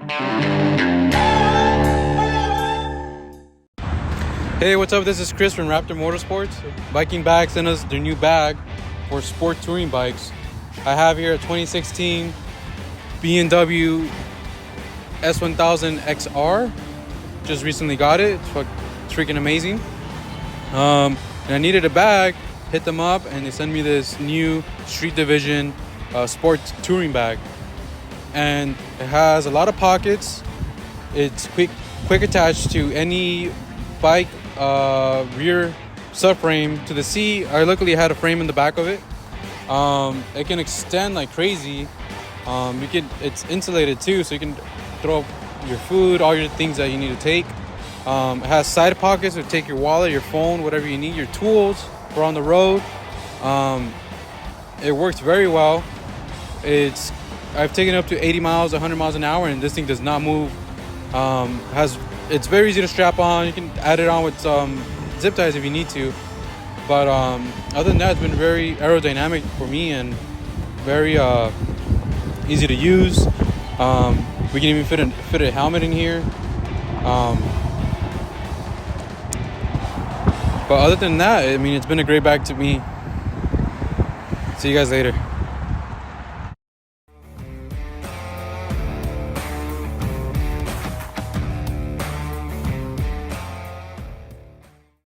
Hey, what's up? This is Chris from Raptor Motorsports. Vikingbags sent us their new bag for sport touring bikes. I have here a 2016 BMW S1000 XR. Just recently got it. It's freaking amazing. And I needed a bag. Hit them up, and they sent me this new Street Division sport touring bag. And it has a lot of pockets. It's quick attached to any bike rear subframe to the seat. I luckily had a frame in the back of it. It can extend like crazy. It's insulated too, so you can throw your food, all your things that you need to take. It has side pockets to take your wallet, your phone, whatever you need, your tools for on the road. It works very well. I've taken it up to 80 miles, 100 miles an hour, and this thing does not move. It's very easy to strap on. You can add it on with zip ties if you need to. But other than that, it's been very aerodynamic for me and very easy to use. We can even fit a helmet in here. But other than that, I mean, it's been a great bag to me. See you guys later.